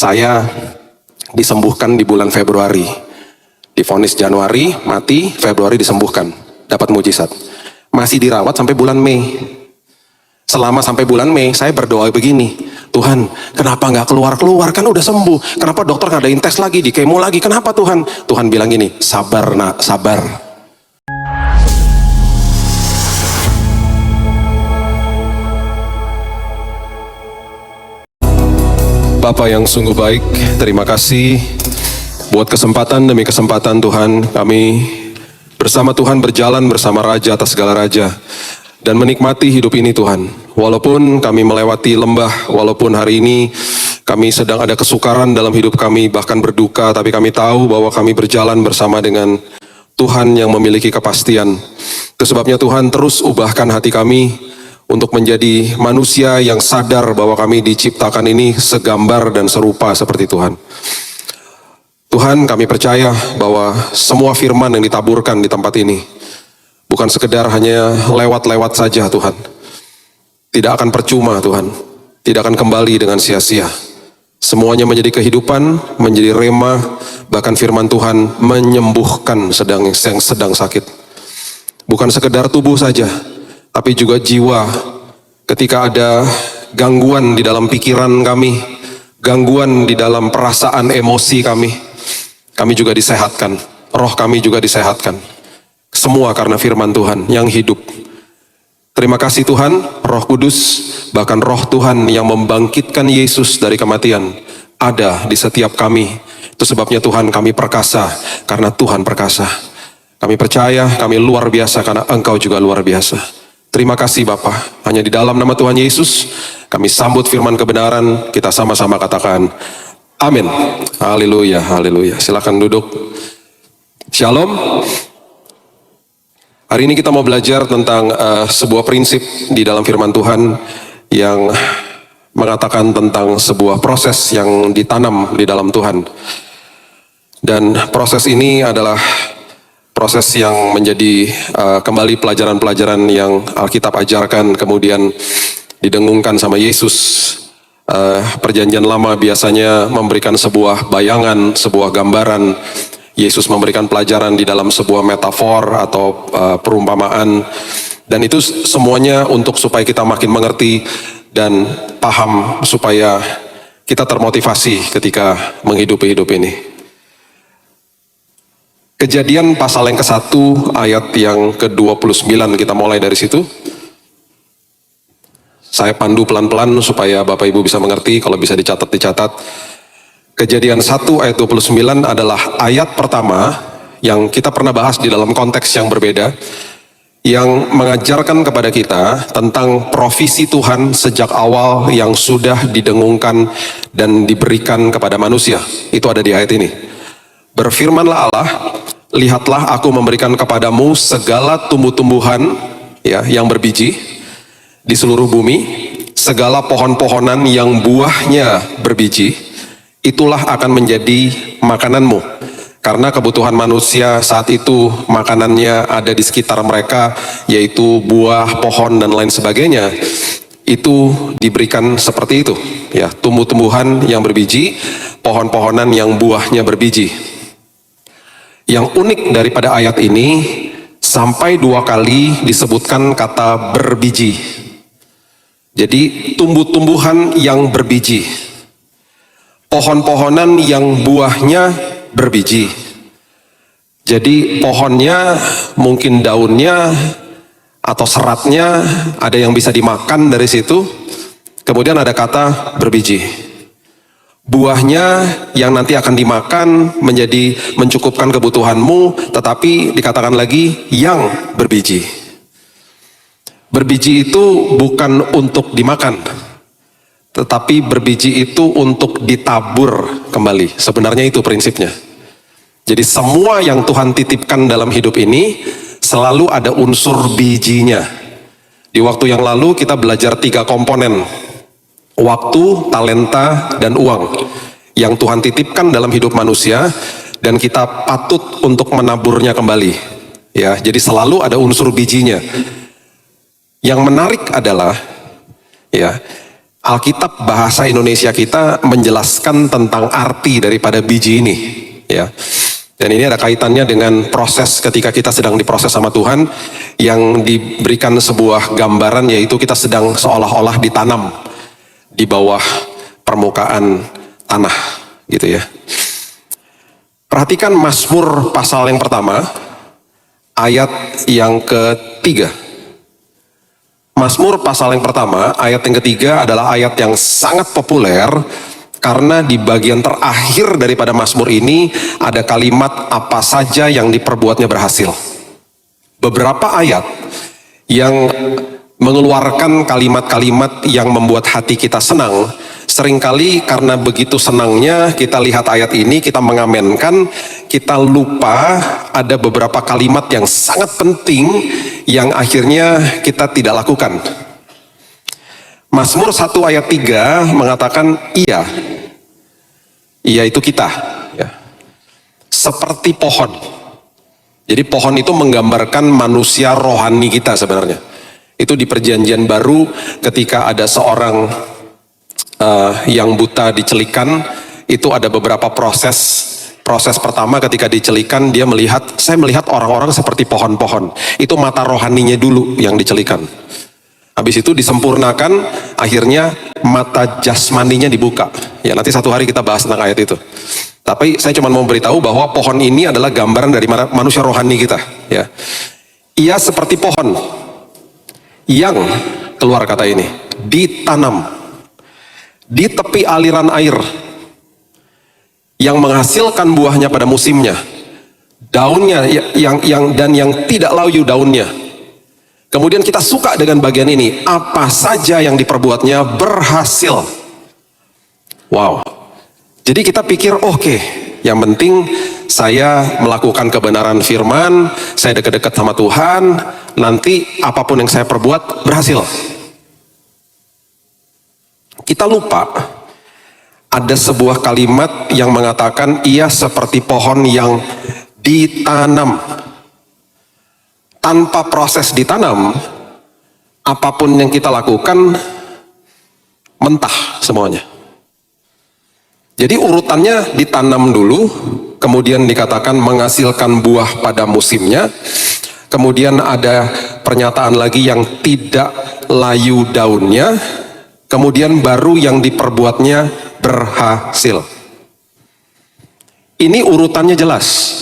Saya disembuhkan di bulan Februari. Divonis Januari, mati, Februari disembuhkan. Dapat mujizat. Masih dirawat sampai bulan Mei. Selama sampai bulan Mei, saya berdoa begini. Tuhan, kenapa nggak keluar-keluar? Kan udah sembuh. Kenapa dokter ngadain tes lagi, di kemo lagi? Kenapa Tuhan? Tuhan bilang gini, sabar nak, sabar. Bapa yang sungguh baik, terima kasih buat kesempatan demi kesempatan Tuhan. Kami bersama Tuhan berjalan bersama Raja atas segala Raja. Dan menikmati hidup ini Tuhan. Walaupun kami melewati lembah, walaupun hari ini kami sedang ada kesukaran dalam hidup kami, bahkan berduka, tapi kami tahu bahwa kami berjalan bersama dengan Tuhan yang memiliki kepastian. Itu sebabnya Tuhan terus ubahkan hati kami untuk menjadi manusia yang sadar bahwa kami diciptakan ini segambar dan serupa seperti Tuhan. Tuhan, kami percaya bahwa semua firman yang ditaburkan di tempat ini bukan sekedar hanya lewat-lewat saja Tuhan. Tidak akan percuma Tuhan. Tidak akan kembali dengan sia-sia. Semuanya menjadi kehidupan, menjadi rema, bahkan firman Tuhan menyembuhkan yang sedang sakit. Bukan sekedar tubuh saja, tapi juga jiwa. Ketika ada gangguan di dalam pikiran kami, gangguan di dalam perasaan emosi kami juga disehatkan. Roh kami juga disehatkan. Semua karena firman Tuhan yang hidup. Terima kasih Tuhan, Roh Kudus, bahkan Roh Tuhan yang membangkitkan Yesus dari kematian ada di setiap kami. Itu sebabnya Tuhan kami perkasa, karena Tuhan perkasa. Kami percaya, kami luar biasa karena Engkau juga luar biasa. Terima kasih Bapa. Hanya di dalam nama Tuhan Yesus, kami sambut firman kebenaran, kita sama-sama katakan, amin. Haleluya, haleluya. Silakan duduk. Shalom. Hari ini kita mau belajar tentang sebuah prinsip di dalam firman Tuhan yang mengatakan tentang sebuah proses yang ditanam di dalam Tuhan. Dan proses ini adalah proses yang menjadi kembali pelajaran-pelajaran yang Alkitab ajarkan, kemudian didengungkan sama Yesus. Perjanjian lama biasanya memberikan sebuah bayangan, sebuah gambaran. Yesus memberikan pelajaran di dalam sebuah metafor atau perumpamaan. Dan itu semuanya untuk supaya kita makin mengerti dan paham, supaya kita termotivasi ketika menghidupi hidup ini. Kejadian pasal yang ke-1 ayat yang ke-29, kita mulai dari situ. Saya pandu pelan-pelan supaya Bapak Ibu bisa mengerti, kalau bisa dicatat. Kejadian 1 ayat 29 adalah ayat pertama yang kita pernah bahas di dalam konteks yang berbeda, yang mengajarkan kepada kita tentang profesi Tuhan sejak awal yang sudah didengungkan dan diberikan kepada manusia. Itu ada di ayat ini. Berfirmanlah Allah, lihatlah aku memberikan kepadamu segala tumbuh-tumbuhan yang berbiji di seluruh bumi, segala pohon-pohonan yang buahnya berbiji, itulah akan menjadi makananmu. Karena kebutuhan manusia saat itu makanannya ada di sekitar mereka, yaitu buah, pohon, dan lain sebagainya. Itu diberikan seperti itu. Ya, tumbuh-tumbuhan yang berbiji, pohon-pohonan yang buahnya berbiji. Yang unik daripada ayat ini, sampai 2 kali disebutkan kata berbiji. Jadi tumbuh-tumbuhan yang berbiji. Pohon-pohonan yang buahnya berbiji. Jadi pohonnya mungkin daunnya atau seratnya ada yang bisa dimakan dari situ. Kemudian ada kata berbiji. Buahnya yang nanti akan dimakan menjadi mencukupkan kebutuhanmu, tetapi dikatakan lagi yang berbiji. Berbiji itu bukan untuk dimakan, tetapi berbiji itu untuk ditabur kembali. Sebenarnya itu prinsipnya. Jadi semua yang Tuhan titipkan dalam hidup ini selalu ada unsur bijinya. Di waktu yang lalu kita belajar 3 komponen. Waktu, talenta, dan uang. Yang Tuhan titipkan dalam hidup manusia dan kita patut untuk menaburnya kembali. Ya, jadi selalu ada unsur bijinya. Yang menarik adalah Alkitab bahasa Indonesia kita menjelaskan tentang arti daripada biji ini, ya. Dan ini ada kaitannya dengan proses ketika kita sedang diproses sama Tuhan, yang diberikan sebuah gambaran, yaitu kita sedang seolah-olah ditanam di bawah permukaan tanah, gitu ya. Perhatikan Mazmur pasal yang pertama, ayat yang ketiga. Mazmur pasal yang pertama, ayat yang ketiga adalah ayat yang sangat populer karena di bagian terakhir daripada Mazmur ini ada kalimat apa saja yang diperbuatnya berhasil. Beberapa ayat yang mengeluarkan kalimat-kalimat yang membuat hati kita senang, seringkali karena begitu senangnya kita lihat ayat ini, kita mengamenkan, kita lupa ada beberapa kalimat yang sangat penting yang akhirnya kita tidak lakukan. Mazmur 1 ayat 3 mengatakan iya itu kita, ya. Seperti pohon. Jadi pohon itu menggambarkan manusia rohani kita sebenarnya. Itu di perjanjian baru ketika ada seorang yang buta dicelikan, itu ada beberapa proses. Proses pertama ketika dicelikan, saya melihat orang-orang seperti pohon-pohon. Itu mata rohaninya dulu yang dicelikan. Habis itu disempurnakan, akhirnya mata jasmaninya dibuka. Ya, nanti satu hari kita bahas tentang ayat itu. Tapi saya cuma mau beritahu bahwa pohon ini adalah gambaran dari manusia rohani kita. Ya, ia seperti pohon yang, keluar kata ini, ditanam di tepi aliran air, yang menghasilkan buahnya pada musimnya, daunnya yang tidak layu daunnya. Kemudian kita suka dengan bagian ini, apa saja yang diperbuatnya berhasil. Wow. Jadi kita pikir oke, yang penting saya melakukan kebenaran firman, saya dekat-dekat sama Tuhan, nanti apapun yang saya perbuat berhasil. Kita lupa ada sebuah kalimat yang mengatakan ia seperti pohon yang ditanam. Tanpa proses ditanam, apapun yang kita lakukan mentah semuanya. Jadi urutannya ditanam dulu, kemudian dikatakan menghasilkan buah pada musimnya, kemudian ada pernyataan lagi yang tidak layu daunnya, kemudian baru yang diperbuatnya berhasil. Ini urutannya jelas.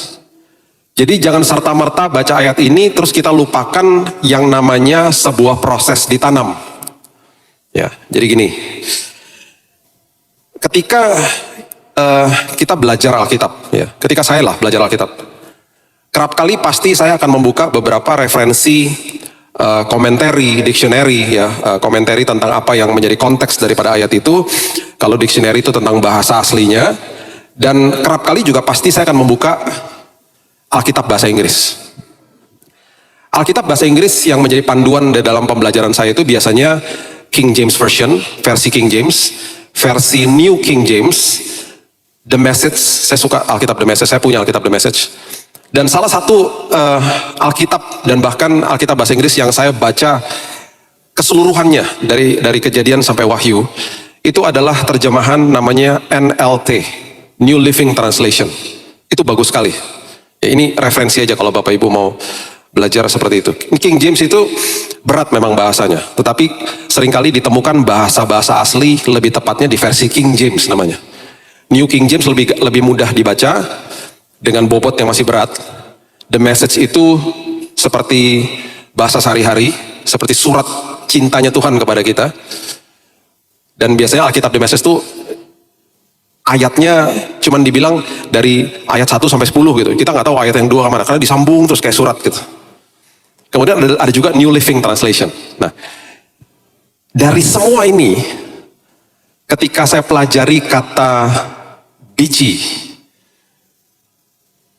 Jadi jangan serta-merta baca ayat ini terus kita lupakan yang namanya sebuah proses ditanam. Ya, jadi gini. Ketika kita belajar Alkitab, ya, ketika saya belajar Alkitab, kerap kali pasti saya akan membuka beberapa referensi, commentary, dictionary, ya, commentary tentang apa yang menjadi konteks daripada ayat itu. Kalau dictionary itu tentang bahasa aslinya, dan kerap kali juga pasti saya akan membuka Alkitab bahasa Inggris. Alkitab bahasa Inggris yang menjadi panduan dalam pembelajaran saya itu biasanya King James Version, versi King James, versi New King James, The Message. Saya suka Alkitab The Message, saya punya Alkitab The Message. Dan salah satu Alkitab dan bahkan Alkitab bahasa Inggris yang saya baca keseluruhannya dari Kejadian sampai Wahyu, itu adalah terjemahan namanya NLT, New Living Translation. Itu bagus sekali. Ya, ini referensi aja kalau Bapak Ibu mau belajar seperti itu. King James itu berat memang bahasanya, tetapi seringkali ditemukan bahasa-bahasa asli, lebih tepatnya di versi King James namanya. New King James lebih mudah dibaca dengan bobot yang masih berat. The Message itu seperti bahasa sehari-hari, seperti surat cintanya Tuhan kepada kita. Dan biasanya Alkitab The Message itu ayatnya cuman dibilang dari ayat 1 sampai 10 gitu. Kita nggak tahu ayat yang 2 kemana, karena disambung terus kayak surat gitu. Kemudian ada juga New Living Translation. Nah, dari semua ini, ketika saya pelajari kata biji,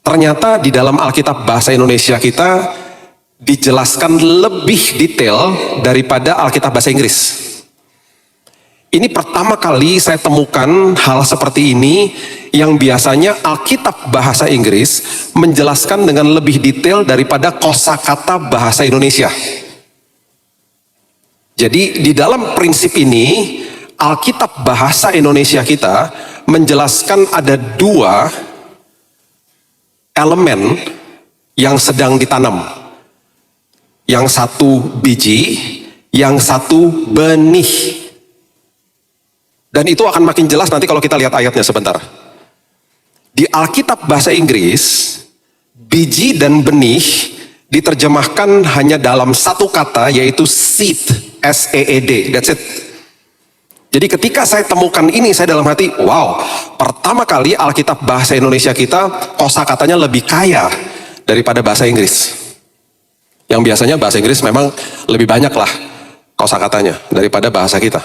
ternyata di dalam Alkitab bahasa Indonesia kita dijelaskan lebih detail daripada Alkitab bahasa Inggris. Ini pertama kali saya temukan hal seperti ini yang biasanya Alkitab bahasa Inggris menjelaskan dengan lebih detail daripada kosakata bahasa Indonesia. Jadi di dalam prinsip ini Alkitab bahasa Indonesia kita menjelaskan ada dua elemen yang sedang ditanam. Yang satu biji, yang satu benih. Dan itu akan makin jelas nanti kalau kita lihat ayatnya sebentar. Di Alkitab bahasa Inggris, biji dan benih diterjemahkan hanya dalam satu kata, yaitu seed, S-E-E-D, that's it. Jadi ketika saya temukan ini, saya dalam hati, wow, pertama kali Alkitab bahasa Indonesia kita kosakatanya lebih kaya daripada bahasa Inggris. Yang biasanya bahasa Inggris memang lebih banyak lah kosakatanya daripada bahasa kita.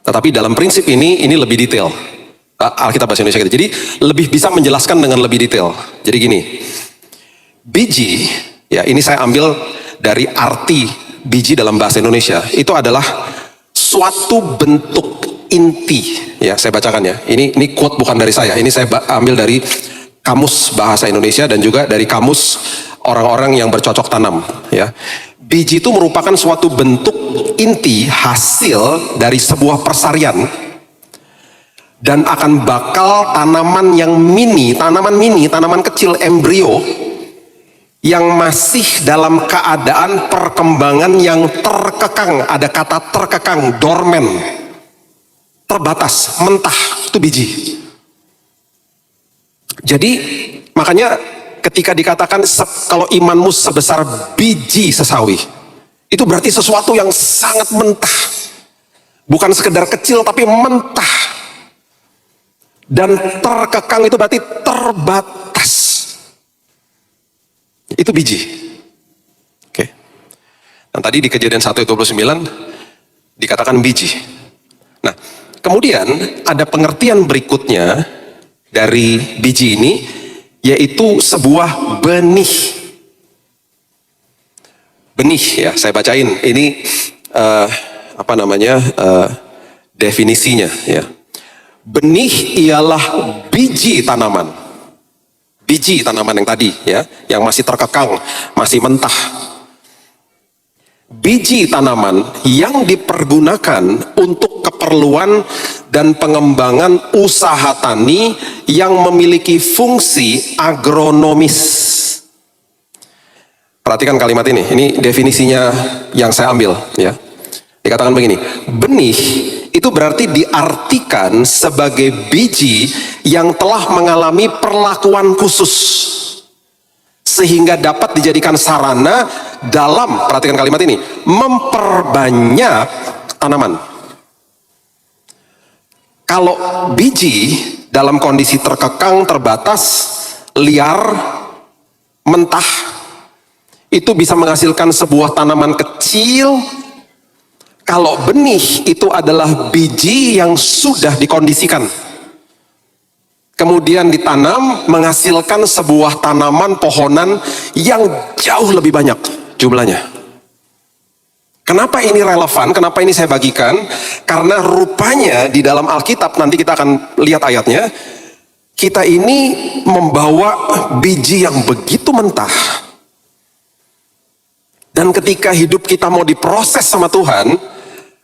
Tetapi dalam prinsip ini lebih detail. Alkitab bahasa Indonesia kita. Jadi lebih bisa menjelaskan dengan lebih detail. Jadi gini, biji, ya ini saya ambil dari arti biji dalam bahasa Indonesia. Itu adalah suatu bentuk inti, ya saya bacakan ya. Ini quote bukan dari saya. Ini saya ambil dari Kamus Bahasa Indonesia dan juga dari kamus orang-orang yang bercocok tanam. Ya, biji itu merupakan suatu bentuk inti hasil dari sebuah persarian dan akan bakal tanaman yang mini, tanaman kecil embrio yang masih dalam keadaan perkembangan yang terkekang. Ada kata terkekang, dormen, terbatas, mentah, itu biji. Jadi makanya ketika dikatakan kalau imanmu sebesar biji sesawi, itu berarti sesuatu yang sangat mentah. Bukan sekedar kecil tapi mentah. Dan terkekang itu berarti terbatas. Itu biji. Oke. Dan tadi di Kejadian 1:29 dikatakan biji. Nah, kemudian ada pengertian berikutnya dari biji ini, yaitu sebuah benih. Benih ya, saya bacain. Ini definisinya ya. Benih ialah biji tanaman. Biji tanaman yang tadi ya, yang masih terkekang, masih mentah. Biji tanaman yang dipergunakan untuk keperluan dan pengembangan usaha tani yang memiliki fungsi agronomis. Perhatikan kalimat ini definisinya yang saya ambil ya. Dikatakan begini, benih itu berarti diartikan sebagai biji yang telah mengalami perlakuan khusus sehingga dapat dijadikan sarana dalam, perhatikan kalimat ini, memperbanyak tanaman. Kalau biji dalam kondisi terkekang, terbatas, liar, mentah, itu bisa menghasilkan sebuah tanaman kecil. Kalau benih itu adalah biji yang sudah dikondisikan, kemudian ditanam, menghasilkan sebuah tanaman pohonan yang jauh lebih banyak jumlahnya. Kenapa ini relevan? Kenapa ini saya bagikan? Karena rupanya di dalam Alkitab, nanti kita akan lihat ayatnya, kita ini membawa biji yang begitu mentah. Dan ketika hidup kita mau diproses sama Tuhan,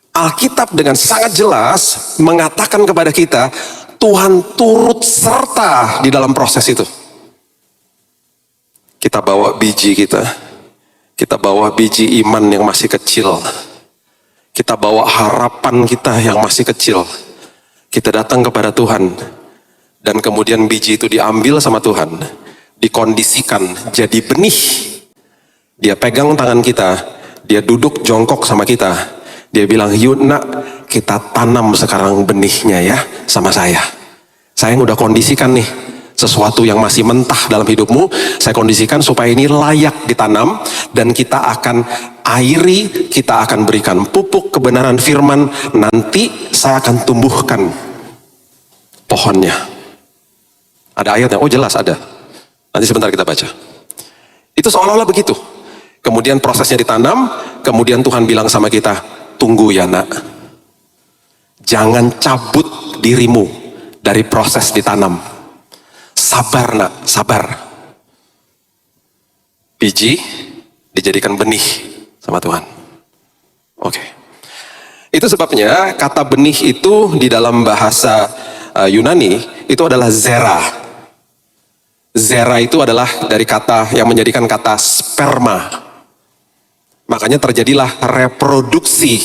Alkitab dengan sangat jelas mengatakan kepada kita, Tuhan turut serta di dalam proses itu. Kita bawa biji kita bawa biji iman yang masih kecil, kita bawa harapan kita yang masih kecil, kita datang kepada Tuhan, dan kemudian biji itu diambil sama Tuhan, dikondisikan jadi benih. Dia pegang tangan kita, dia duduk jongkok sama kita, dia bilang, yuk nak, kita tanam sekarang benihnya ya sama saya. Saya yang udah kondisikan nih, sesuatu yang masih mentah dalam hidupmu, saya kondisikan supaya ini layak ditanam, dan kita akan airi, kita akan berikan pupuk kebenaran firman, nanti saya akan tumbuhkan pohonnya. Ada ayatnya? Oh jelas ada. Nanti sebentar kita baca. Itu seolah-olah begitu. Kemudian prosesnya ditanam, kemudian Tuhan bilang sama kita, tunggu ya nak, jangan cabut dirimu dari proses ditanam. Sabar nak, sabar. Biji dijadikan benih sama Tuhan. Oke. Itu sebabnya kata benih itu di dalam bahasa Yunani itu adalah zera. Zera itu adalah dari kata yang menjadikan kata sperma. Makanya terjadilah reproduksi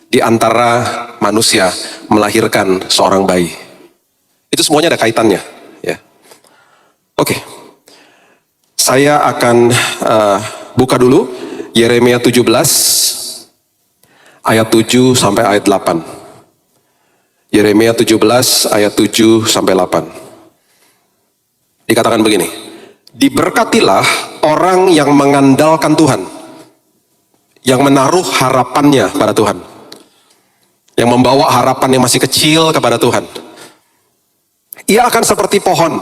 di antara manusia melahirkan seorang bayi. Itu semuanya ada kaitannya, ya. Oke. Saya akan buka dulu Yeremia 17 ayat 7 sampai ayat 8. Yeremia 17 ayat 7 sampai 8. Dikatakan begini, diberkatilah orang yang mengandalkan Tuhan, yang menaruh harapannya pada Tuhan, yang membawa harapan yang masih kecil kepada Tuhan. Ia akan seperti pohon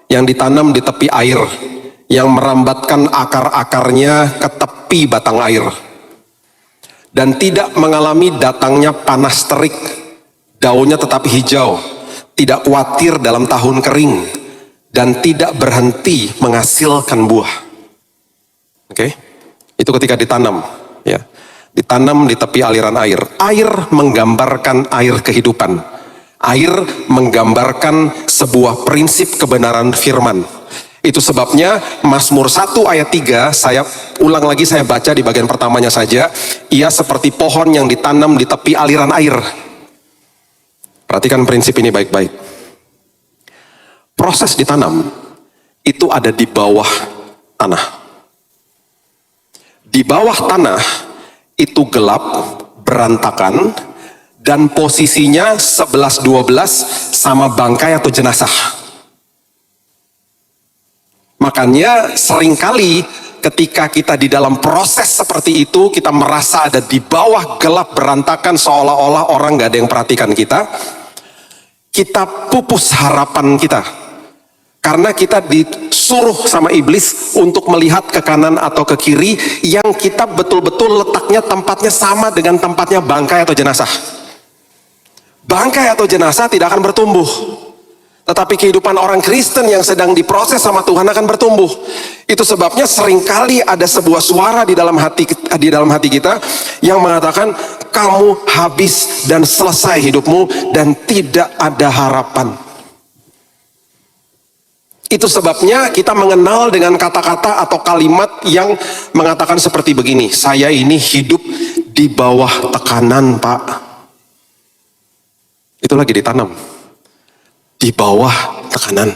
yang ditanam di tepi air, yang merambatkan akar-akarnya ke tepi batang air, dan tidak mengalami datangnya panas terik, daunnya tetap hijau, tidak khawatir dalam tahun kering, dan tidak berhenti menghasilkan buah. Oke, itu ketika ditanam, ya, ditanam di tepi aliran air. Air menggambarkan air kehidupan. Air menggambarkan sebuah prinsip kebenaran firman. Itu sebabnya Mazmur 1 ayat 3, saya ulang lagi, saya baca di bagian pertamanya saja. Ia seperti pohon yang ditanam di tepi aliran air. Perhatikan prinsip ini baik-baik. Proses ditanam itu ada di bawah tanah. Di bawah tanah itu gelap, berantakan, dan posisinya 11-12 sama bangkai atau jenazah. Makanya seringkali ketika kita di dalam proses seperti itu, kita merasa ada di bawah gelap berantakan, seolah-olah orang gak ada yang perhatikan kita. Kita pupus harapan kita. Karena kita disuruh sama iblis untuk melihat ke kanan atau ke kiri, yang kita betul-betul letaknya tempatnya sama dengan tempatnya bangkai atau jenazah. Bangkai atau jenazah tidak akan bertumbuh. Tetapi kehidupan orang Kristen yang sedang diproses sama Tuhan akan bertumbuh. Itu sebabnya seringkali ada sebuah suara di dalam hati kita yang mengatakan, kamu habis dan selesai hidupmu dan tidak ada harapan. Itu sebabnya kita mengenal dengan kata-kata atau kalimat yang mengatakan seperti begini, saya ini hidup di bawah tekanan, Pak. Itu lagi ditanam. Di bawah tekanan.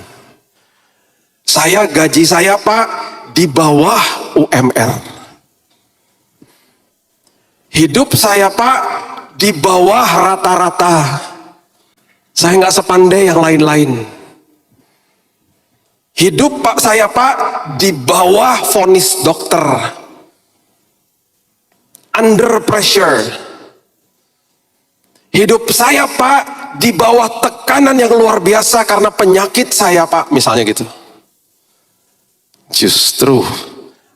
Saya gaji saya, Pak, di bawah UMR. Hidup saya, Pak, di bawah rata-rata. Saya nggak sepandai yang lain-lain. Hidup Pak saya, Pak, di bawah vonis dokter. Under pressure. Hidup saya, Pak, di bawah tekanan yang luar biasa karena penyakit saya, Pak, misalnya gitu. Justru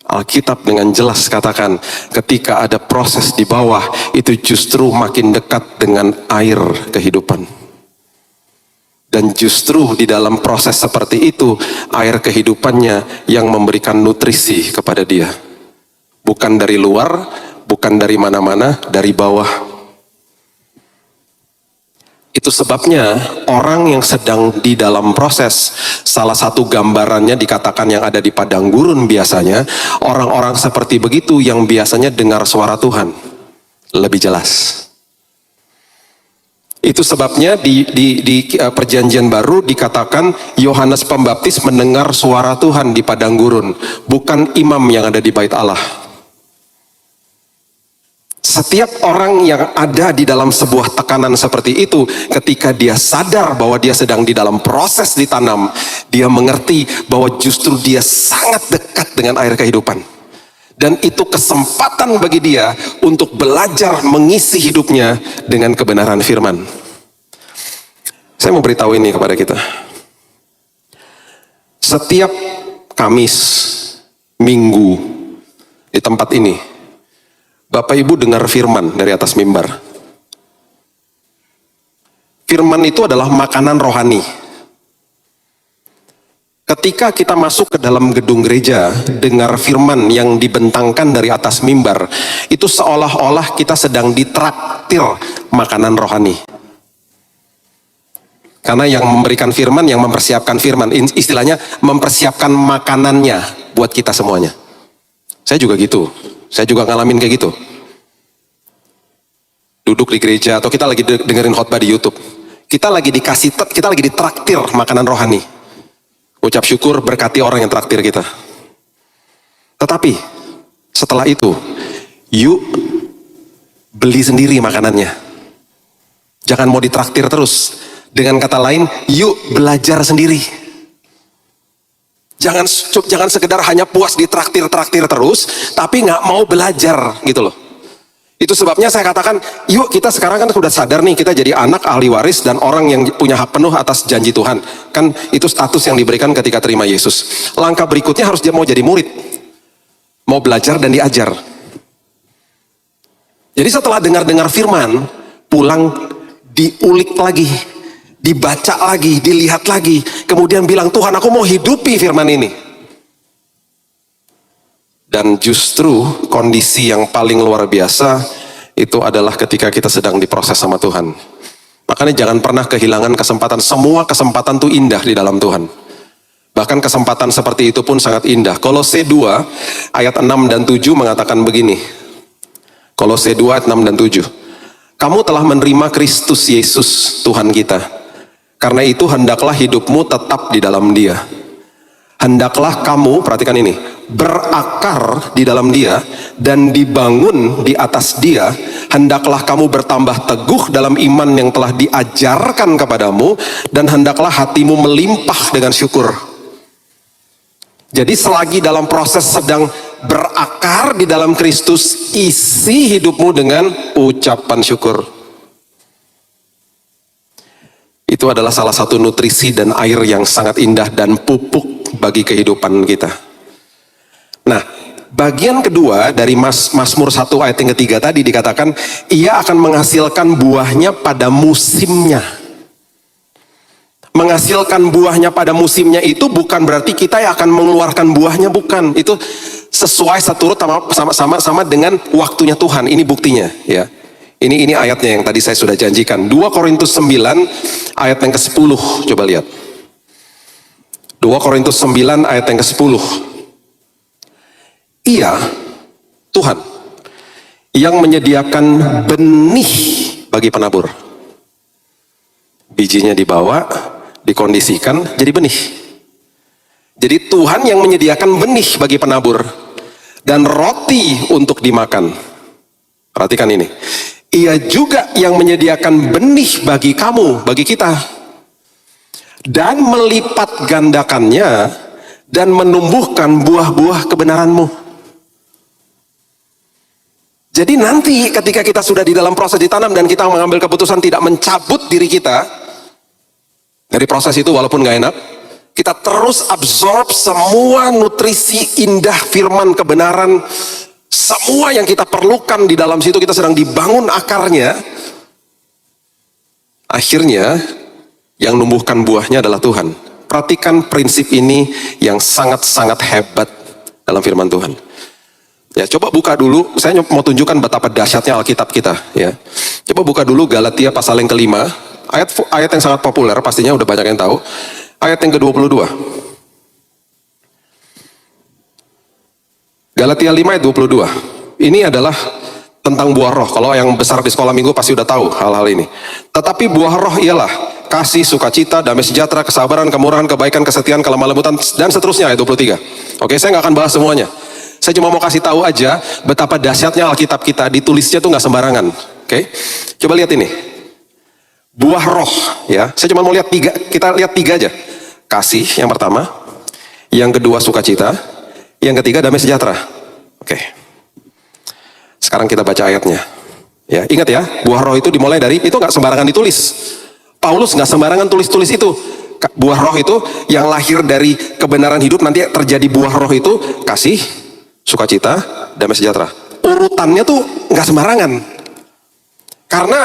Alkitab dengan jelas katakan, ketika ada proses di bawah, itu justru makin dekat dengan air kehidupan. Dan justru di dalam proses seperti itu, air kehidupannya yang memberikan nutrisi kepada dia. Bukan dari luar, bukan dari mana-mana, dari bawah. Itu sebabnya orang yang sedang di dalam proses, salah satu gambarannya dikatakan yang ada di padang gurun biasanya, orang-orang seperti begitu yang biasanya dengar suara Tuhan lebih jelas. Itu sebabnya di perjanjian baru dikatakan Yohanes Pembaptis mendengar suara Tuhan di padang gurun, bukan imam yang ada di bait Allah. Setiap orang yang ada di dalam sebuah tekanan seperti itu, ketika dia sadar bahwa dia sedang di dalam proses ditanam, dia mengerti bahwa justru dia sangat dekat dengan air kehidupan. Dan itu kesempatan bagi dia untuk belajar mengisi hidupnya dengan kebenaran firman. Saya mau beritahu ini kepada kita. Setiap Kamis, Minggu, di tempat ini, Bapak Ibu dengar firman dari atas mimbar. Firman itu adalah makanan rohani. Ketika kita masuk ke dalam gedung gereja, dengar firman yang dibentangkan dari atas mimbar, itu seolah-olah kita sedang ditraktir makanan rohani. Karena yang memberikan firman, yang mempersiapkan firman, istilahnya mempersiapkan makanannya buat kita semuanya. Saya juga gitu, saya juga ngalamin kayak gitu. Duduk di gereja, atau kita lagi dengerin khotbah di YouTube. Kita lagi ditraktir makanan rohani. Ucap syukur, berkati orang yang traktir kita. Tetapi setelah itu, yuk beli sendiri makanannya. Jangan mau ditraktir terus. Dengan kata lain, yuk belajar sendiri. Jangan sekedar hanya puas ditraktir terus, tapi nggak mau belajar gitu loh. Itu sebabnya saya katakan, yuk kita sekarang kan sudah sadar nih, kita jadi anak ahli waris dan orang yang punya hak penuh atas janji Tuhan. Kan itu status yang diberikan ketika terima Yesus. Langkah berikutnya harus dia mau jadi murid. Mau belajar dan diajar. Jadi setelah dengar firman, pulang diulik lagi, dibaca lagi, dilihat lagi. Kemudian bilang, Tuhan aku mau hidupi firman ini. Dan justru kondisi yang paling luar biasa itu adalah ketika kita sedang diproses sama Tuhan. Makanya jangan pernah kehilangan kesempatan. Semua kesempatan itu indah di dalam Tuhan. Bahkan kesempatan seperti itu pun sangat indah. Kolose 2 ayat 6 dan 7 mengatakan begini. Kolose 2 ayat 6 dan 7. Kamu telah menerima Kristus Yesus Tuhan kita. Karena itu hendaklah hidupmu tetap di dalam Dia. Hendaklah kamu, perhatikan ini, berakar di dalam Dia dan dibangun di atas Dia. Hendaklah kamu bertambah teguh dalam iman yang telah diajarkan kepadamu, dan hendaklah hatimu melimpah dengan syukur. Jadi selagi dalam proses sedang berakar di dalam Kristus, isi hidupmu dengan ucapan syukur. Itu adalah salah satu nutrisi dan air yang sangat indah dan pupuk bagi kehidupan kita. Nah, bagian kedua dari Mazmur 1 ayat yang ketiga tadi dikatakan, ia akan menghasilkan buahnya pada musimnya. Menghasilkan buahnya pada musimnya itu bukan berarti kita yang akan mengeluarkan buahnya, bukan. Itu sesuai seturut sama dengan waktunya Tuhan. Ini buktinya, ya. Ini ayatnya yang tadi saya sudah janjikan. 2 Korintus 9 ayat yang ke-10. Coba lihat. 2 Korintus 9 ayat yang ke-10. Ia, Tuhan, yang menyediakan benih bagi penabur. Bijinya dibawa, dikondisikan jadi benih. Jadi Tuhan yang menyediakan benih bagi penabur dan roti untuk dimakan. Perhatikan ini. Ia juga yang menyediakan benih bagi kamu, bagi kita. Dan melipat gandakannya dan menumbuhkan buah-buah kebenaranmu. Jadi nanti ketika kita sudah di dalam proses ditanam dan kita mengambil keputusan tidak mencabut diri kita dari proses itu walaupun gak enak, kita terus absorb semua nutrisi indah firman kebenaran. Semua yang kita perlukan di dalam situ, kita sedang dibangun akarnya. Akhirnya yang numbuhkan buahnya adalah Tuhan. Perhatikan prinsip ini yang sangat-sangat hebat dalam firman Tuhan. Ya, coba buka dulu. Saya mau tunjukkan betapa dahsyatnya Alkitab kita. Ya, coba buka dulu Galatia pasal yang ke-5. Ayat yang sangat populer, pastinya udah banyak yang tahu. Ayat yang ke-22. Galatia 5 ayat 22. Ini adalah tentang buah roh. Kalau yang besar di sekolah minggu pasti udah tahu hal-hal ini. Tetapi buah roh ialah kasih, sukacita, damai sejahtera, kesabaran, kemurahan, kebaikan, kesetiaan, kelemah lembutan, dan seterusnya ayat 23. Oke, saya nggak akan bahas semuanya. Saya cuma mau kasih tahu aja betapa dahsyatnya Alkitab kita. Ditulisnya tuh nggak sembarangan. Oke, coba lihat ini. Buah roh, ya. Saya cuma mau lihat tiga. Kita lihat tiga aja. Kasih yang pertama, yang kedua sukacita, yang ketiga damai sejahtera. Oke. Sekarang kita baca ayatnya. Ya, ingat ya, buah roh itu dimulai dari, itu nggak sembarangan ditulis. Paulus nggak sembarangan tulis itu. Buah roh itu yang lahir dari kebenaran hidup, nanti terjadi buah roh itu kasih, sukacita, damai sejahtera. Urutannya tuh nggak sembarangan. Karena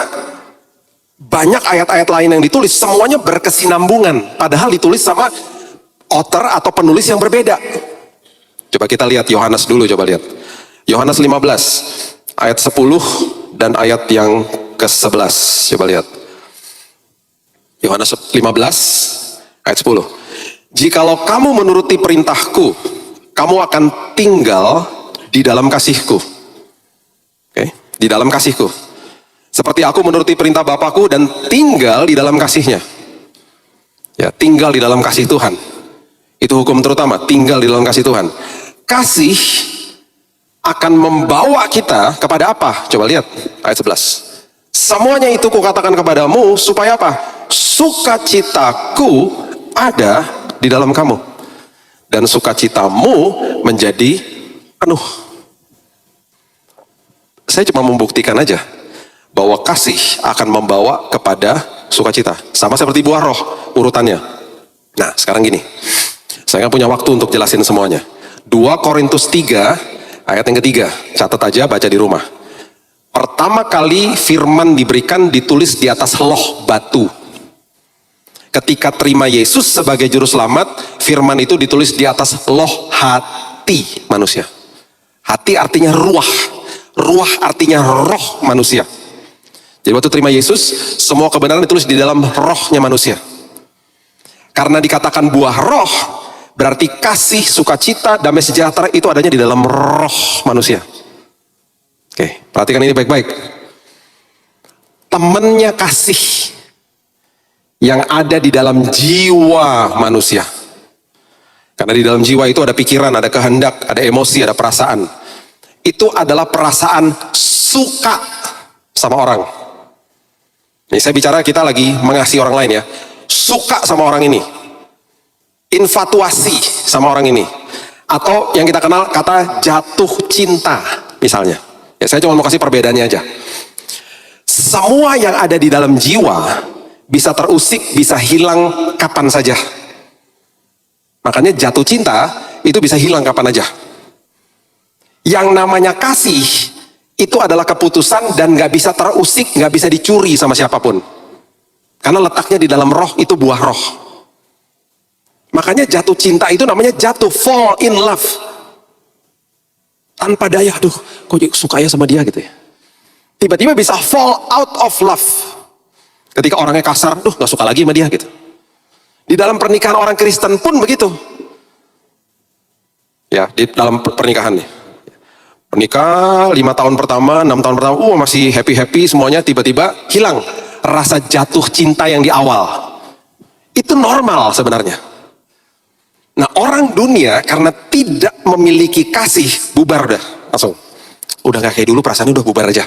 banyak ayat-ayat lain yang ditulis, semuanya berkesinambungan. Padahal ditulis sama author atau penulis yang berbeda. Coba kita lihat Yohanes dulu, coba lihat. Yohanes 15 ayat 10 dan ayat yang ke-11. Coba lihat. Yohanes 15 ayat 10. Jikalau kamu menuruti perintahku, kamu akan tinggal di dalam kasihku. Oke, di dalam kasihku. Seperti aku menuruti perintah Bapakku dan tinggal di dalam kasihnya. Ya, tinggal di dalam kasih Tuhan. Itu hukum terutama, tinggal di dalam kasih Tuhan. Kasih akan membawa kita kepada apa? Coba lihat ayat 11. Semuanya itu kukatakan kepadamu supaya apa? Sukacitaku ada di dalam kamu dan sukacitamu menjadi penuh. Saya cuma membuktikan aja bahwa kasih akan membawa kepada sukacita. Sama seperti buah roh urutannya. Nah, sekarang gini. Saya nggak punya waktu untuk jelasin semuanya. 2 Korintus 3 ayat yang ketiga. Catat aja, baca di rumah. Pertama kali firman diberikan ditulis di atas loh batu. Ketika terima Yesus sebagai juru selamat, firman itu ditulis di atas loh hati manusia. Hati artinya ruah. Ruah artinya roh manusia. Jadi waktu terima Yesus, semua kebenaran ditulis di dalam rohnya manusia. Karena dikatakan buah roh, berarti kasih, sukacita, damai sejahtera itu adanya di dalam roh manusia. Oke, perhatikan ini baik-baik. Temannya kasih yang ada di dalam jiwa manusia. Karena di dalam jiwa itu ada pikiran, ada kehendak, ada emosi, ada perasaan. Itu adalah perasaan suka sama orang. Ini saya bicara kita lagi mengasihi orang lain ya. Suka sama orang ini. Infatuasi sama orang ini. Atau yang kita kenal kata jatuh cinta misalnya. Ya, saya cuma mau kasih perbedaannya aja. Semua yang ada di dalam jiwa bisa terusik, bisa hilang kapan saja. Makanya jatuh cinta itu bisa hilang kapan aja. Yang namanya kasih itu adalah keputusan dan gak bisa terusik, gak bisa dicuri sama siapapun. Karena letaknya di dalam roh, itu buah roh. Makanya jatuh cinta itu namanya jatuh, fall in love. Tanpa daya, aduh kok suka ya sama dia gitu ya. Tiba-tiba bisa fall out of love. Ketika orangnya kasar, duh gak suka lagi sama dia gitu. Di dalam pernikahan orang Kristen pun begitu. Ya, di dalam pernikahan nih. Menikah 5 tahun pertama, 6 tahun pertama, masih happy-happy semuanya, tiba-tiba hilang rasa jatuh cinta yang di awal. Itu normal sebenarnya. Nah, orang dunia karena tidak memiliki kasih, bubar udah, langsung. Udah gak kayak dulu, perasaannya udah bubar aja.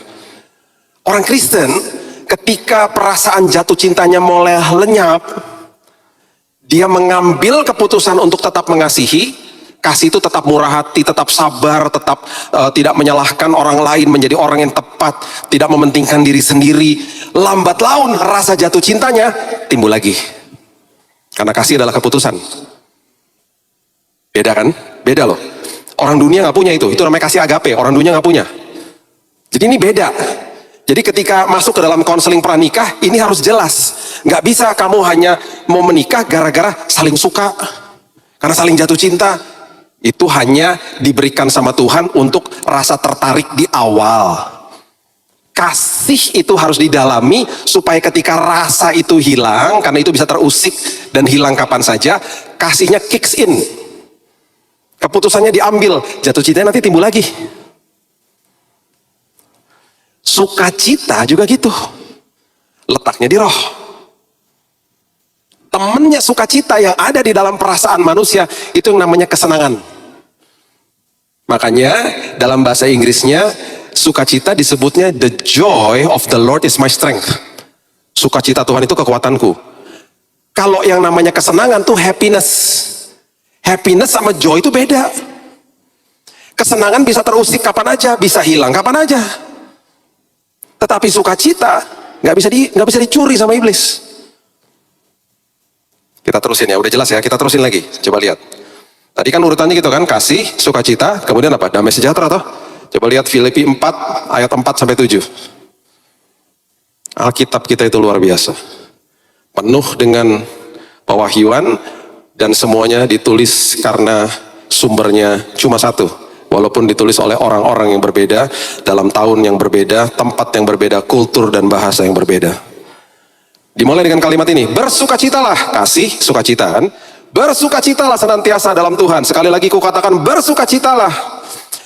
Orang Kristen, ketika perasaan jatuh cintanya mulai lenyap, dia mengambil keputusan untuk tetap mengasihi. Kasih itu tetap murah hati, tetap sabar, tetap tidak menyalahkan orang lain, menjadi orang yang tepat, tidak mementingkan diri sendiri. Lambat laun rasa jatuh cintanya timbul lagi. Karena kasih adalah keputusan. Beda kan? Beda loh. Orang dunia nggak punya itu namanya kasih agape, orang dunia nggak punya. Jadi ini beda. Jadi ketika masuk ke dalam konseling pranikah, ini harus jelas. Nggak bisa kamu hanya mau menikah gara-gara saling suka, karena saling jatuh cinta. Itu hanya diberikan sama Tuhan untuk rasa tertarik di awal. Kasih itu harus didalami supaya ketika rasa itu hilang, karena itu bisa terusik dan hilang kapan saja, kasihnya kicks in. Keputusannya diambil, jatuh cinta nanti timbul lagi. Sukacita juga gitu. Letaknya di roh. Temennya sukacita yang ada di dalam perasaan manusia, itu yang namanya kesenangan. Makanya dalam bahasa Inggrisnya sukacita disebutnya the joy of the Lord is my strength. Sukacita Tuhan itu kekuatanku. Kalau yang namanya kesenangan tuh happiness. Happiness sama joy itu beda. Kesenangan bisa terusik kapan aja, bisa hilang kapan aja. Tetapi sukacita nggak bisa dicuri sama iblis. Kita terusin ya, udah jelas ya, kita terusin lagi. Coba lihat. Tadi kan urutannya gitu kan, kasih, sukacita, kemudian apa? Damai sejahtera toh? Coba lihat Filipi 4 ayat 4-7. Alkitab kita itu luar biasa. Penuh dengan pewahyuan, Dan semuanya ditulis karena sumbernya cuma satu. Walaupun ditulis oleh orang-orang yang berbeda, dalam tahun yang berbeda, tempat yang berbeda, kultur dan bahasa yang berbeda. Dimulai dengan kalimat ini, bersukacitalah, kasih sukacita kan? Bersukacitalah senantiasa dalam Tuhan. Sekali lagi kukatakan, bersukacitalah.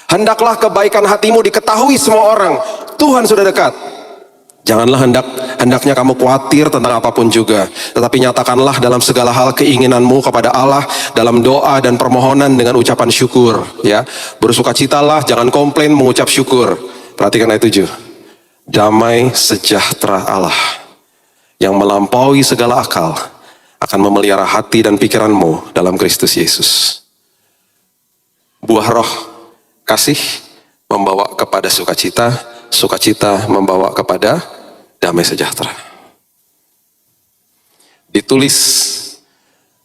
Hendaklah kebaikan hatimu diketahui semua orang. Tuhan sudah dekat. Janganlah hendaknya kamu khawatir tentang apapun juga. Tetapi nyatakanlah dalam segala hal keinginanmu kepada Allah dalam doa dan permohonan dengan ucapan syukur. Ya, bersukacitalah, jangan komplain, mengucap syukur. Perhatikan ayat 7. Damai sejahtera Allah yang melampaui segala akal akan memelihara hati dan pikiranmu dalam Kristus Yesus. Buah roh, kasih membawa kepada sukacita, sukacita membawa kepada damai sejahtera. Ditulis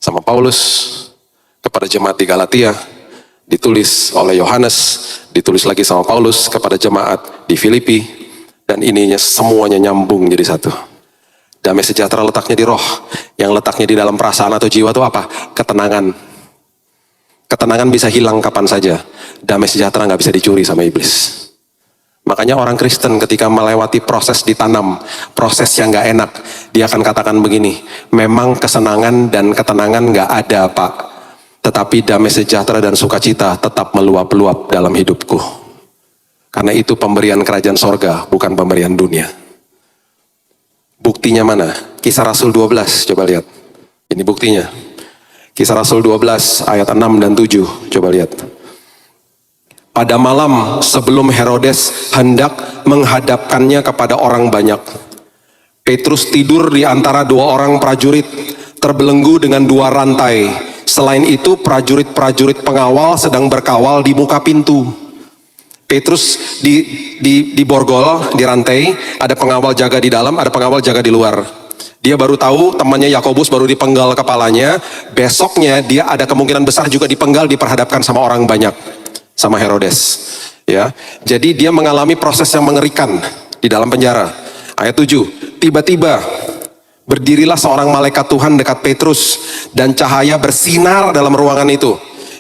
sama Paulus kepada jemaat di Galatia, ditulis oleh Yohanes, ditulis lagi sama Paulus kepada jemaat di Filipi, dan ininya semuanya nyambung jadi satu. Damai sejahtera letaknya di roh, yang letaknya di dalam perasaan atau jiwa itu apa? Ketenangan. Ketenangan bisa hilang kapan saja. Damai sejahtera nggak bisa dicuri sama iblis. Makanya orang Kristen ketika melewati proses ditanam, proses yang nggak enak, dia akan katakan begini, memang kesenangan dan ketenangan nggak ada Pak, tetapi damai sejahtera dan sukacita tetap meluap-luap dalam hidupku. Karena itu pemberian kerajaan sorga, bukan pemberian dunia. Buktinya mana? Kisah Rasul 12, coba lihat. Ini buktinya. Kisah Rasul 12 ayat 6 dan 7, coba lihat. Pada malam sebelum Herodes hendak menghadapkannya kepada orang banyak, Petrus tidur di antara dua orang prajurit, terbelenggu dengan dua rantai. Selain itu prajurit-prajurit pengawal sedang berkawal di muka pintu. Petrus di borgol, di rantai, ada pengawal jaga di dalam, ada pengawal jaga di luar. Dia baru tahu temannya Yakobus baru dipenggal kepalanya, besoknya dia ada kemungkinan besar juga dipenggal, diperhadapkan sama orang banyak, sama Herodes. Ya, jadi dia mengalami proses yang mengerikan di dalam penjara. Ayat 7, tiba-tiba berdirilah seorang malaikat Tuhan dekat Petrus dan cahaya bersinar dalam ruangan itu.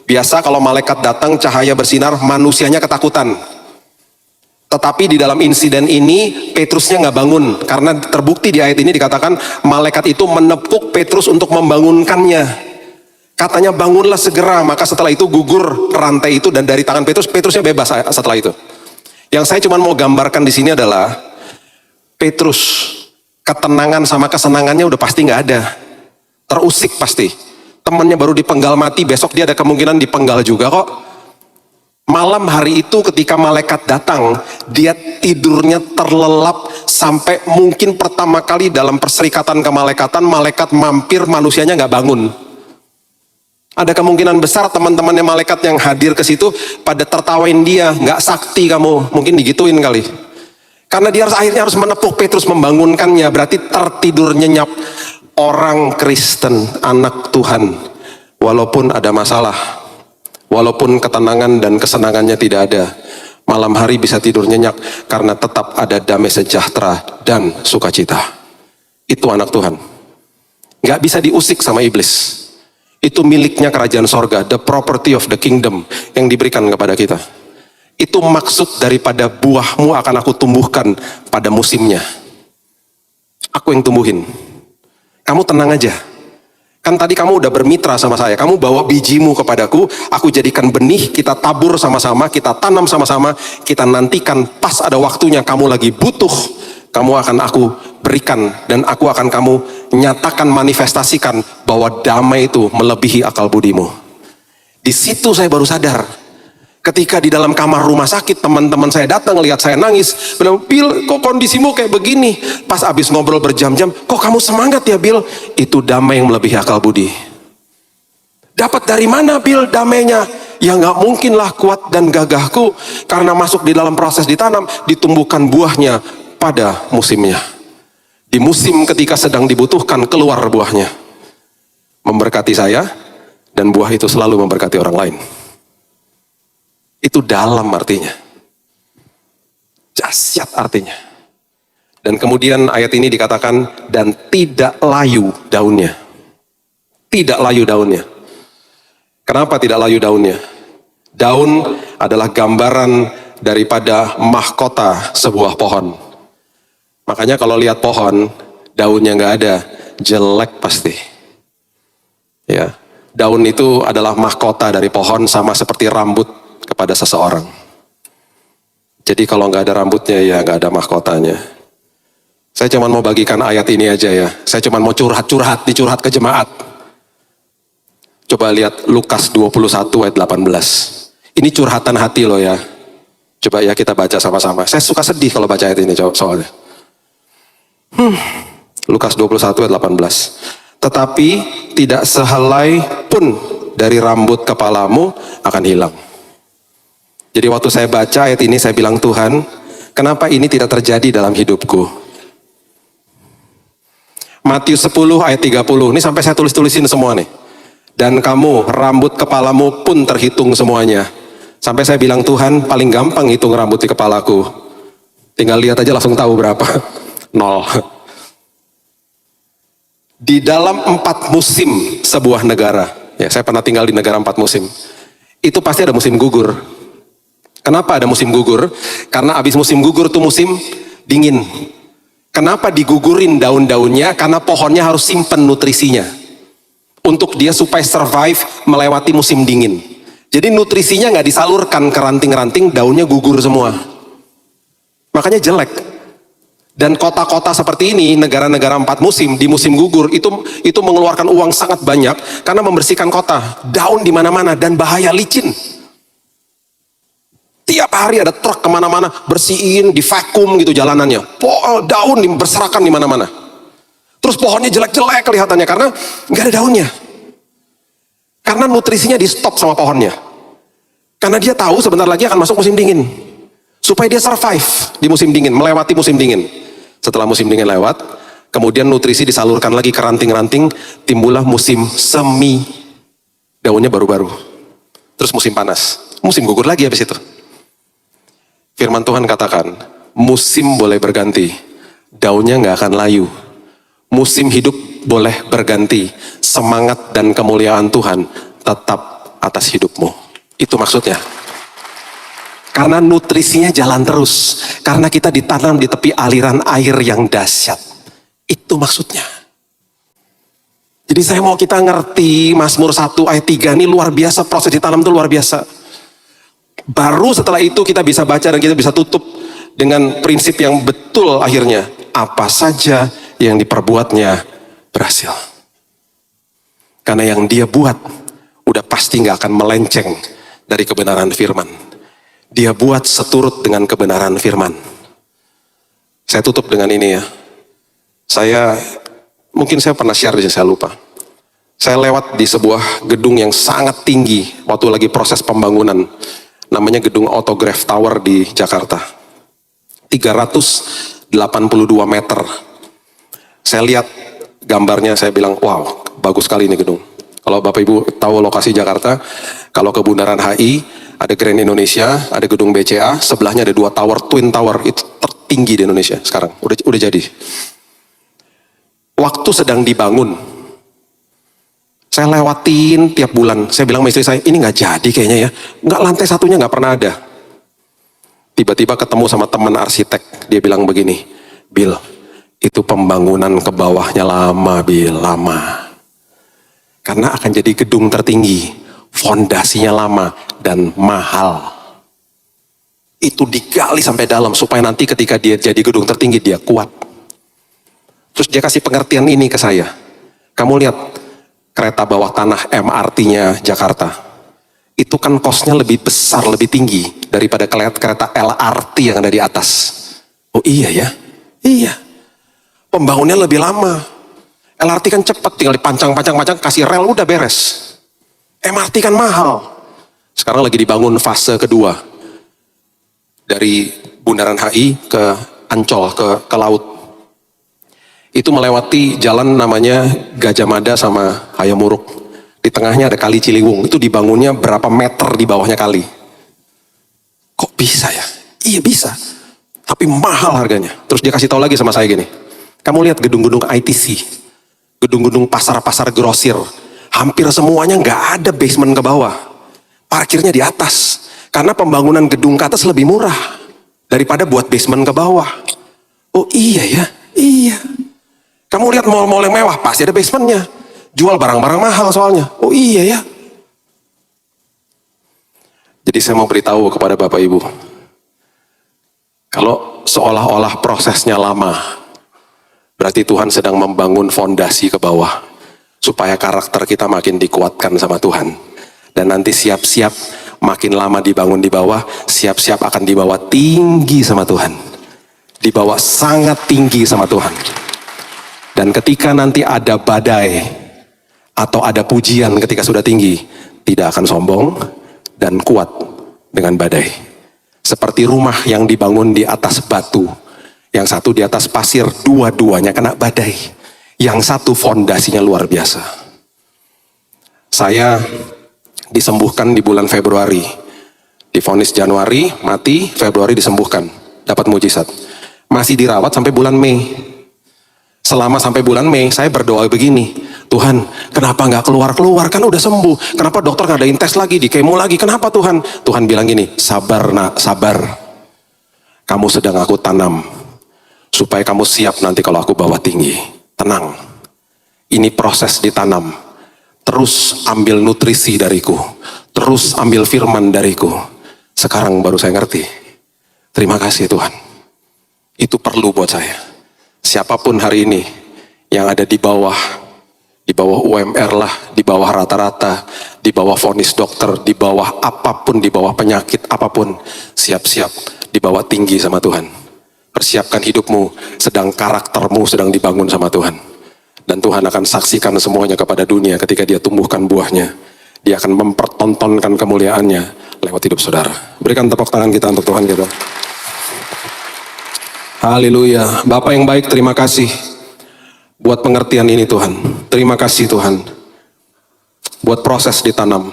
Biasa kalau malaikat datang cahaya bersinar, manusianya ketakutan. Tetapi di dalam insiden ini Petrusnya nggak bangun, karena terbukti di ayat ini dikatakan malaikat itu menepuk Petrus untuk membangunkannya. Katanya bangunlah segera, maka setelah itu gugur rantai itu dan dari tangan Petrus, Petrusnya bebas setelah itu. Yang saya cuma mau gambarkan di sini adalah Petrus, ketenangan sama kesenangannya udah pasti nggak ada, terusik pasti. Temannya baru dipenggal mati, besok dia ada kemungkinan dipenggal juga kok. Malam hari itu ketika malaikat datang, dia tidurnya terlelap sampai mungkin pertama kali dalam perserikatan kemalaikatan, malaikat mampir, manusianya nggak bangun. Ada kemungkinan besar teman-temannya malaikat yang hadir ke situ pada tertawain dia, nggak sakti kamu, mungkin digituin kali. Karena dia akhirnya harus menepuk Petrus membangunkannya, berarti tertidur nyenyak. Orang Kristen, anak Tuhan, walaupun ada masalah, walaupun ketenangan dan kesenangannya tidak ada, malam hari bisa tidur nyenyak karena tetap ada damai sejahtera dan sukacita. Itu anak Tuhan. Nggak bisa diusik sama iblis. Itu miliknya kerajaan sorga, the property of the kingdom yang diberikan kepada kita. Itu maksud daripada buahmu akan aku tumbuhkan pada musimnya. Aku yang tumbuhin. Kamu tenang aja. Kan tadi kamu udah bermitra sama saya. Kamu bawa bijimu kepadaku, aku jadikan benih, kita tabur sama-sama, kita tanam sama-sama, kita nantikan pas ada waktunya kamu lagi butuh, kamu akan aku berikan dan aku akan kamu nyatakan, manifestasikan bahwa damai itu melebihi akal budimu. Di situ saya baru sadar. Ketika di dalam kamar rumah sakit, teman-teman saya datang lihat saya nangis, bilang, Bill, kok kondisimu kayak begini? Pas abis ngobrol berjam-jam, kok kamu semangat ya Bill? Itu damai yang melebihi akal budi. Dapat dari mana Bill damainya? Ya nggak mungkin lah kuat dan gagahku, karena masuk di dalam proses ditanam, ditumbuhkan buahnya pada musimnya. Di musim ketika sedang dibutuhkan, keluar buahnya. Memberkati saya, dan buah itu selalu memberkati orang lain. Itu dalam artinya. Dahsyat artinya. Dan kemudian ayat ini dikatakan, dan tidak layu daunnya. Tidak layu daunnya. Kenapa tidak layu daunnya? Daun adalah gambaran daripada mahkota sebuah pohon. Makanya kalau lihat pohon, daunnya nggak ada, jelek pasti. Ya, daun itu adalah mahkota dari pohon, sama seperti rambut kepada seseorang. Jadi kalau nggak ada rambutnya, ya nggak ada mahkotanya. Saya cuma mau bagikan ayat ini aja ya. Saya cuma mau curhat ke jemaat. Coba lihat Lukas 21 ayat 18. Ini curhatan hati loh ya. Coba ya kita baca sama-sama. Saya suka sedih kalau baca ayat ini soalnya. Lukas 21 ayat 18. Tetapi tidak sehelai pun dari rambut kepalamu akan hilang. Jadi waktu saya baca ayat ini, saya bilang, Tuhan, kenapa ini tidak terjadi dalam hidupku? Matius 10 ayat 30, ini sampai saya tulis-tulisin semua nih. Dan kamu, rambut kepalamu pun terhitung semuanya. Sampai saya bilang, Tuhan, paling gampang hitung rambut di kepalaku. Tinggal lihat aja langsung tahu berapa. 0. Di dalam 4 musim sebuah negara, ya saya pernah tinggal di negara 4 musim, itu pasti ada musim gugur. Kenapa ada musim gugur? Karena habis musim gugur tuh musim dingin. Kenapa digugurin daun-daunnya? Karena pohonnya harus simpen nutrisinya. Untuk dia supaya survive melewati musim dingin. Jadi nutrisinya nggak disalurkan ke ranting-ranting, daunnya gugur semua. Makanya jelek. Dan kota-kota seperti ini, negara-negara 4 musim, di musim gugur, itu mengeluarkan uang sangat banyak karena membersihkan kota. Daun di mana-mana dan bahaya, licin. Tiap hari ada truk kemana-mana, bersihin, di vakum gitu jalanannya. Daun berserakan di mana-mana. Terus pohonnya jelek-jelek kelihatannya karena nggak ada daunnya. Karena nutrisinya di stop sama pohonnya. Karena dia tahu sebentar lagi akan masuk musim dingin. Supaya dia survive di musim dingin, melewati musim dingin. Setelah musim dingin lewat, kemudian nutrisi disalurkan lagi ke ranting-ranting, timbullah musim semi. Daunnya baru-baru. Terus musim panas. Musim gugur lagi habis itu. Firman Tuhan katakan, musim boleh berganti, daunnya nggak akan layu. Musim hidup boleh berganti, semangat dan kemuliaan Tuhan tetap atas hidupmu. Itu maksudnya. Karena nutrisinya jalan terus, karena kita ditanam di tepi aliran air yang dahsyat. Itu maksudnya. Jadi saya mau kita ngerti Mazmur 1 ayat 3 ini luar biasa, proses ditanam itu luar biasa. Baru setelah itu kita bisa baca dan kita bisa tutup dengan prinsip yang betul akhirnya. Apa saja yang diperbuatnya berhasil. Karena yang dia buat udah pasti gak akan melenceng dari kebenaran firman. Dia buat seturut dengan kebenaran firman. Saya tutup dengan ini ya. Mungkin saya pernah share aja, saya lupa. Saya lewat di sebuah gedung yang sangat tinggi waktu lagi proses pembangunan. Namanya gedung Autograph Tower di Jakarta. 382 meter. Saya lihat gambarnya, saya bilang, wow, bagus sekali ini gedung. Kalau Bapak Ibu tahu lokasi Jakarta, kalau ke Bundaran HI, ada Grand Indonesia, ada gedung BCA, sebelahnya ada 2 tower, Twin Tower, itu tertinggi di Indonesia sekarang, udah jadi. Waktu sedang dibangun, saya lewatin tiap bulan, saya bilang sama istri saya, ini nggak jadi kayaknya ya, nggak, lantai satunya nggak pernah ada. Tiba-tiba ketemu sama teman arsitek, dia bilang begini, Bill, itu pembangunan ke bawahnya lama, Bill, lama. Karena akan jadi gedung tertinggi, fondasinya lama dan mahal. Itu digali sampai dalam supaya nanti ketika dia jadi gedung tertinggi dia kuat. Terus dia kasih pengertian ini ke saya. Kamu lihat kereta bawah tanah MRT-nya Jakarta. Itu kan kosnya lebih besar, lebih tinggi daripada kereta LRT yang ada di atas. Oh iya ya? Iya. Pembangunnya lebih lama. LRT kan cepat, tinggal dipancang-pancang, kasih rel udah beres. MRT kan mahal. Sekarang lagi dibangun fase kedua. Dari Bundaran HI ke Ancol, ke laut. Itu melewati jalan namanya Gajah Mada sama Hayamuruk. Di tengahnya ada Kali Ciliwung. Itu dibangunnya berapa meter di bawahnya kali. Kok bisa ya? Iya bisa. Tapi mahal harganya. Terus dia kasih tahu lagi sama saya gini. Kamu lihat gedung-gedung ITC. Gedung-gedung pasar-pasar grosir. Hampir semuanya nggak ada basement ke bawah. Parkirnya di atas. Karena pembangunan gedung ke atas lebih murah daripada buat basement ke bawah. Oh iya ya, iya. Kamu lihat mall-mall yang mewah, pasti ada basementnya. Jual barang-barang mahal soalnya. Oh iya ya. Jadi saya mau beritahu kepada Bapak Ibu, kalau seolah-olah prosesnya lama, berarti Tuhan sedang membangun fondasi ke bawah, supaya karakter kita makin dikuatkan sama Tuhan. Dan nanti siap-siap makin lama dibangun di bawah, siap-siap akan dibawa tinggi sama Tuhan. Dibawa sangat tinggi sama Tuhan. Dan ketika nanti ada badai, atau ada pujian ketika sudah tinggi, tidak akan sombong dan kuat dengan badai. Seperti rumah yang dibangun di atas batu, yang satu di atas pasir, dua-duanya kena badai. Yang satu fondasinya luar biasa. Saya disembuhkan di bulan Februari. Divonis Januari, mati, Februari disembuhkan. Dapat mujizat. Masih dirawat sampai bulan Mei. Selama sampai bulan Mei, saya berdoa begini, Tuhan, kenapa nggak keluar-keluar? Kan udah sembuh. Kenapa dokter ngadain tes lagi, di kemo lagi? Kenapa Tuhan? Tuhan bilang gini, sabar nak, sabar. Kamu sedang aku tanam, supaya kamu siap nanti kalau aku bawa tinggi. Tenang, ini proses ditanam. Terus ambil nutrisi dariku, terus ambil firman dariku. Sekarang baru saya ngerti. Terima kasih Tuhan. Itu perlu buat saya. Siapapun hari ini yang ada di bawah UMR lah, di bawah rata-rata, di bawah vonis dokter, di bawah apapun, di bawah penyakit apapun, siap-siap dibawa tinggi sama Tuhan. Persiapkan hidupmu, sedang karaktermu sedang dibangun sama Tuhan. Dan Tuhan akan saksikan semuanya kepada dunia ketika dia tumbuhkan buahnya. Dia akan mempertontonkan kemuliaannya lewat hidup saudara. Berikan tepuk tangan kita untuk Tuhan kita. Haleluya. Bapak yang baik, terima kasih buat pengertian ini Tuhan. Terima kasih Tuhan buat proses ditanam.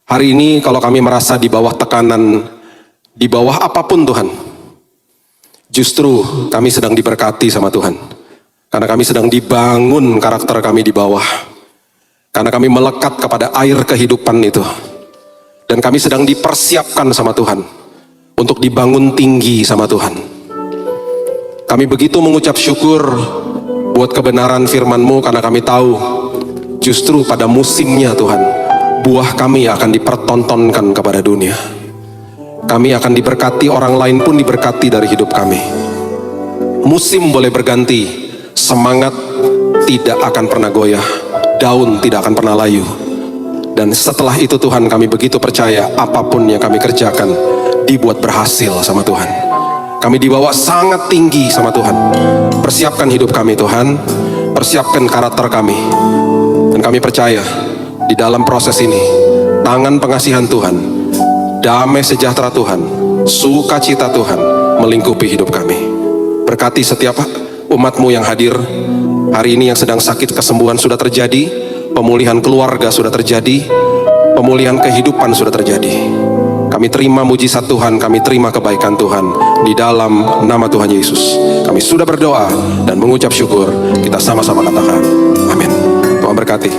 Hari ini kalau kami merasa di bawah tekanan, di bawah apapun Tuhan, justru kami sedang diberkati sama Tuhan. Karena kami sedang dibangun karakter kami di bawah. Karena kami melekat kepada air kehidupan itu. Dan kami sedang dipersiapkan sama Tuhan untuk dibangun tinggi sama Tuhan. Kami begitu mengucap syukur buat kebenaran firman-Mu karena kami tahu justru pada musimnya Tuhan, buah kami akan dipertontonkan kepada dunia. Kami akan diberkati, orang lain pun diberkati dari hidup kami. Musim boleh berganti, semangat tidak akan pernah goyah, daun tidak akan pernah layu. Dan setelah itu Tuhan, kami begitu percaya apapun yang kami kerjakan dibuat berhasil sama Tuhan. Kami dibawa sangat tinggi sama Tuhan. Persiapkan hidup kami Tuhan, persiapkan karakter kami. Dan kami percaya di dalam proses ini, tangan pengasihan Tuhan, damai sejahtera Tuhan, sukacita Tuhan melingkupi hidup kami. Berkati setiap umat-Mu yang hadir hari ini, yang sedang sakit, kesembuhan sudah terjadi, pemulihan keluarga sudah terjadi, pemulihan kehidupan sudah terjadi. Kami terima mujizat Tuhan, kami terima kebaikan Tuhan di dalam nama Tuhan Yesus. Kami sudah berdoa dan mengucap syukur. Kita sama-sama katakan amin. Tuhan berkati.